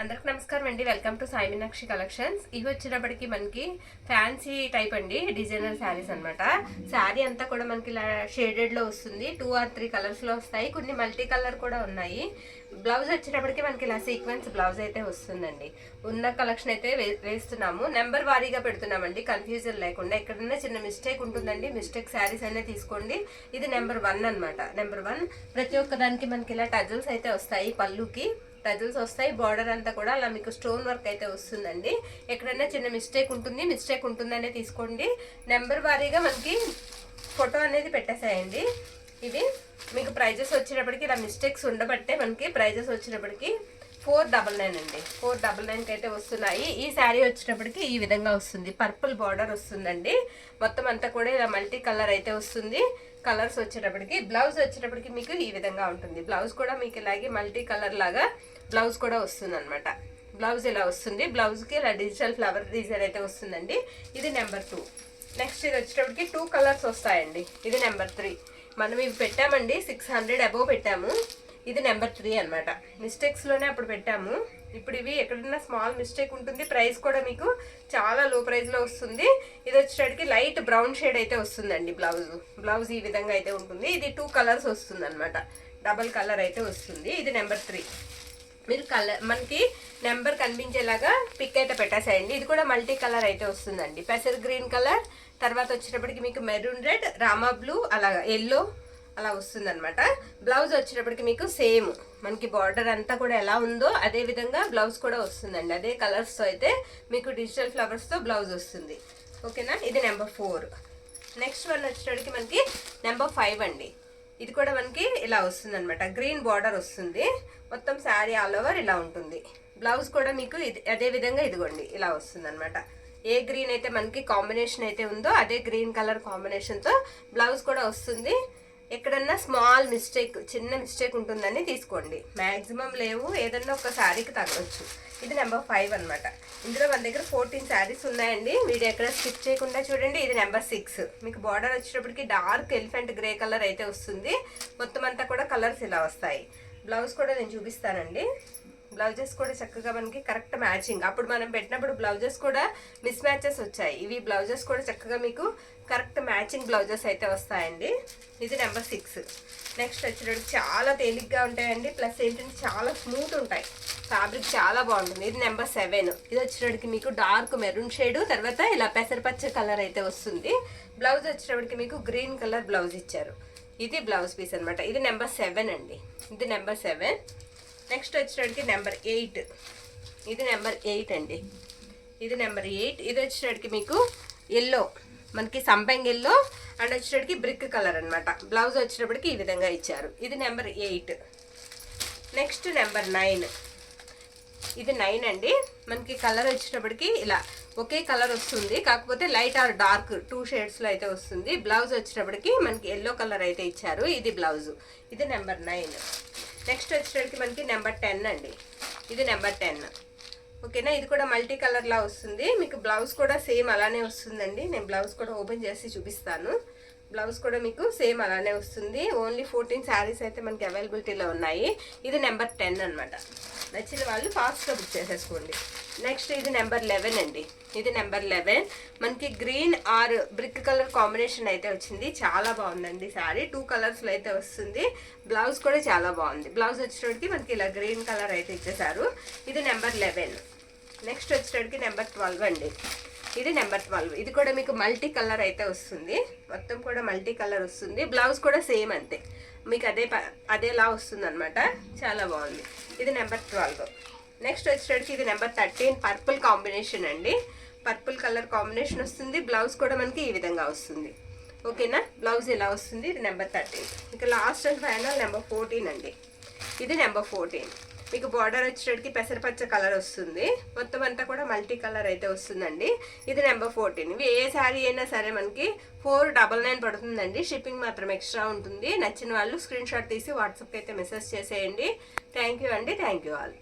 అందరికి నమస్కారం అండి. Welcome to Sai Meenakshi collections. ఇవి వచ్చేటప్పటికి మనకి ఫ్యాన్సీ టైప్ అండి, డిజైనర్ శారీస్ అనమాట. శారీ అంతా కూడా మనకి ఇలా షేడెడ్ లో వస్తుంది. 2 or 3 కలర్స్ లో వస్తాయి, కొన్ని మల్టీ కలర్ కూడా ఉన్నాయి. బ్లౌజ్ వచ్చేటప్పటికి మనకి ఇలా సీక్వెన్స్ బ్లౌజ్ అయితే వస్తుందండి. ఉన్న కలెక్షన్ అయితే వేస్తున్నాము, నెంబర్ వారీగా పెడుతున్నామండి, కన్ఫ్యూజన్ లేకుండా. ఎక్కడన్నా చిన్న మిస్టేక్ ఉంటుందండి, మిస్టేక్ శారీస్ అయినా తీసుకోండి. ఇది నెంబర్ 1 అనమాట. నెంబర్ 1 ప్రతి ఒక్క దానికి మనకి ఇలా టజల్స్ అయితే వస్తాయి, పళ్ళుకి టజల్స్ వస్తాయి. బార్డర్ అంతా కూడా అలా మీకు స్టోన్ వర్క్ అయితే వస్తుందండి. ఎక్కడైనా చిన్న మిస్టేక్ ఉంటుందనే తీసుకోండి. నెంబర్ వారీగా మనకి ఫోటో అనేది పెట్టేసాయండి. ఇవి మీకు ప్రైజెస్ వచ్చేటప్పటికి ఇలా మిస్టేక్స్ ఉండబట్టే మనకి ప్రైజెస్ వచ్చేటప్పటికి 499 అండి. 499కి అయితే వస్తున్నాయి. ఈ శారీ వచ్చేటప్పటికి ఈ విధంగా వస్తుంది, పర్పుల్ బార్డర్ వస్తుందండి. మొత్తం అంతా కూడా ఇలా మల్టీ కలర్ అయితే వస్తుంది. కలర్స్ వచ్చేటప్పటికి బ్లౌజ్ వచ్చేటప్పటికి మీకు ఈ విధంగా ఉంటుంది. బ్లౌజ్ కూడా మీకు ఇలాగే మల్టీ కలర్ లాగా బ్లౌజ్ కూడా వస్తుంది అనమాట. బ్లౌజ్ ఇలా వస్తుంది. బ్లౌజ్కి ఇలా డిజిటల్ ఫ్లవర్ డిజైన్ అయితే వస్తుందండి. ఇది నెంబర్ 2. నెక్స్ట్ ఇది వచ్చేటప్పటికి 2 కలర్స్ వస్తాయండి. ఇది నెంబర్ 3. మనం ఇవి పెట్టామండి, 600 అబోవ్ పెట్టాము. ఇది నెంబర్ 3 అనమాట. మిస్టేక్స్లోనే అప్పుడు పెట్టాము. ఇప్పుడు ఇవి ఎక్కడన్నా స్మాల్ మిస్టేక్ ఉంటుంది. ప్రైస్ కూడా మీకు చాలా లో ప్రైస్లో వస్తుంది. ఇది వచ్చేటప్పటికి లైట్ బ్రౌన్ షేడ్ అయితే వస్తుందండి. బ్లౌజ్ ఈ విధంగా అయితే ఉంటుంది. ఇది 2 కలర్స్ వస్తుంది అనమాట, డబల్ కలర్ అయితే వస్తుంది. ఇది నెంబర్ 3. మీరు మనకి నెంబర్ కనిపించేలాగా పిక్ అయితే పెట్టేసేయండి. ఇది కూడా మల్టీ కలర్ అయితే వస్తుందండి. పెసర్ గ్రీన్ కలర్, తర్వాత వచ్చేటప్పటికి మీకు మెరూన్ రెడ్, రామా బ్లూ, అలాగా ఎల్లో అలా వస్తుంది అనమాట. బ్లౌజ్ వచ్చేటప్పటికి మీకు సేమ్ మనకి బార్డర్ అంతా కూడా ఎలా ఉందో అదే విధంగా బ్లౌజ్ కూడా వస్తుందండి. అదే కలర్స్తో అయితే మీకు డిజిటల్ ఫ్లవర్స్తో బ్లౌజ్ వస్తుంది. ఓకేనా. ఇది నెంబర్ 4. నెక్స్ట్ వన్ వచ్చేటప్పటికి మనకి నెంబర్ 5 అండి. ఇది కూడా మనకి ఇలా వస్తుంది అనమాట. గ్రీన్ బార్డర్ వస్తుంది. మొత్తం శారీ ఆల్ ఓవర్ ఇలా ఉంటుంది. బ్లౌజ్ కూడా మీకు అదే విధంగా ఇదిగోండి ఇలా వస్తుంది అనమాట. ఏ గ్రీన్ అయితే మనకి కాంబినేషన్ అయితే ఉందో అదే గ్రీన్ కలర్ కాంబినేషన్తో బ్లౌజ్ కూడా వస్తుంది. ఎక్కడన్నా స్మాల్ మిస్టేక్, చిన్న మిస్టేక్ ఉంటుందని తీసుకోండి. మ్యాక్సిమం లేవు, ఏదన్నా ఒక శారీకి తగ్గవచ్చు. ఇది నెంబర్ 5 అనమాట. ఇందులో మన దగ్గర 14 శారీస్ ఉన్నాయండి. వీడియో ఎక్కడ స్కిప్ చేయకుండా చూడండి. ఇది నెంబర్ 6. మీకు బార్డర్ వచ్చేటప్పటికి డార్క్ ఎలిఫెంట్ గ్రే కలర్ అయితే వస్తుంది. మొత్తం అంతా కూడా కలర్స్ ఇలా వస్తాయి. బ్లౌజ్ కూడా నేను చూపిస్తానండి. బ్లౌజెస్ కూడా చక్కగా మనకి కరెక్ట్ మ్యాచింగ్. అప్పుడు మనం పెట్టినప్పుడు బ్లౌజెస్ కూడా మిస్ మ్యాచెస్ వచ్చాయి. ఇవి బ్లౌజెస్ కూడా చక్కగా మీకు కరెక్ట్ మ్యాచింగ్ బ్లౌజెస్ అయితే వస్తాయండి. ఇది నెంబర్ 6. నెక్స్ట్ వచ్చేటప్పుడు చాలా తేలిగ్గా ఉంటాయండి. ప్లస్ ఏంటంటే చాలా స్మూత్ ఉంటాయి. ఫ్యాబ్రిక్ చాలా బాగుంటుంది. ఇది నెంబర్ 7. ఇది వచ్చేటప్పటికి మీకు డార్క్ మెరూన్ షేడ్, తర్వాత ఇలా పెసరపచ్చ కలర్ అయితే వస్తుంది. బ్లౌజ్ వచ్చేటప్పటికి మీకు గ్రీన్ కలర్ బ్లౌజ్ ఇచ్చారు. ఇది బ్లౌజ్ పీస్ అనమాట. ఇది నెంబర్ 7 అండి. ఇది నెంబర్ 7. నెక్స్ట్ వచ్చేటప్పటికి నెంబర్ 8. ఇది నెంబర్ 8 అండి. ఇది నెంబర్ 8. ఇది వచ్చేటప్పటికి మీకు ఎల్లో, మనకి సంపెంగ్ ఎల్లో అండ్ వచ్చేటప్పటికి బ్రిక్ కలర్ అనమాట. బ్లౌజ్ వచ్చేటప్పటికి ఈ విధంగా ఇచ్చారు. ఇది నెంబర్ 8. Next number 9. ఇది 9 అండి. మనకి కలర్ వచ్చేటప్పటికి ఇలా ఒకే కలర్ వస్తుంది, కాకపోతే లైట్ ఆర్ డార్క్ 2 షేడ్స్లో అయితే వస్తుంది. బ్లౌజ్ వచ్చేటప్పటికి మనకి ఎల్లో కలర్ అయితే ఇచ్చారు. ఇది బ్లౌజ్. ఇది నెంబర్ 9. నెక్స్ట్ వచ్చేటప్పటికి మనకి నెంబర్ 10 అండి. ఇది నెంబర్ 10. ఓకేనా. ఇది కూడా మల్టీ కలర్లా వస్తుంది. మీకు బ్లౌజ్ కూడా సేమ్ అలానే వస్తుందండి. నేను బ్లౌజ్ కూడా ఓపెన్ చేసి చూపిస్తాను. బ్లౌజ్ కూడా మీకు సేమ్ అలానే వస్తుంది. ఓన్లీ 14 శారీస్ అయితే మనకి అవైలబిలిటీలో ఉన్నాయి. ఇది నెంబర్ 10 అనమాట. నచ్చిన వాళ్ళు ఫాస్ట్గా బుక్ చేసేసుకోండి. నెక్స్ట్ ఇది నెంబర్ 11 అండి. ఇది నెంబర్ 11. మనకి green are brick colour combination అయితే వచ్చింది. చాలా బాగుందండి శారీ. 2 కలర్స్లో అయితే వస్తుంది. బ్లౌజ్ కూడా చాలా బాగుంది. బ్లౌజ్ వచ్చేటప్పటికి మనకి ఇలా గ్రీన్ కలర్ అయితే ఇచ్చేసారు. ఇది నెంబర్ 11. నెక్స్ట్ వచ్చేటప్పటికి నెంబర్ 12 అండి. ఇది నెంబర్ 12. ఇది కూడా మీకు మల్టీ కలర్ అయితే వస్తుంది. మొత్తం కూడా మల్టీ కలర్ వస్తుంది. బ్లౌజ్ కూడా సేమ్ అంతే, మీకు అదేలా వస్తుంది అనమాట. చాలా బాగుంది. ఇది నెంబర్ 12. నెక్స్ట్ వచ్చేటప్పటికి ఇది నెంబర్ 13. పర్పుల్ కాంబినేషన్ అండి. పర్పుల్ కలర్ కాంబినేషన్ వస్తుంది. బ్లౌజ్ కూడా మనకి ఈ విధంగా వస్తుంది. ఓకేనా. బ్లౌజ్ ఇలా వస్తుంది. ఇది నెంబర్ 13. ఇక లాస్ట్ అండ్ ఫైనల్ నెంబర్ 14 అండి. ఇది నెంబర్ 14. మీకు బార్డర్ వచ్చేటప్పటికి పెసరపచ్చ కలర్ వస్తుంది. మొత్తం అంతా కూడా మల్టీ కలర్ అయితే వస్తుందండి. ఇది నెంబర్ 14. ఇవి ఏ శారీ అయినా సరే మనకి 499 పడుతుందండి. షిప్పింగ్ మాత్రం ఎక్స్ట్రా ఉంటుంది. నచ్చిన వాళ్ళు స్క్రీన్ షాట్ తీసి వాట్సాప్కి అయితే మెసేజ్ చేసేయండి. థ్యాంక్ యూ అండి. Thank you all.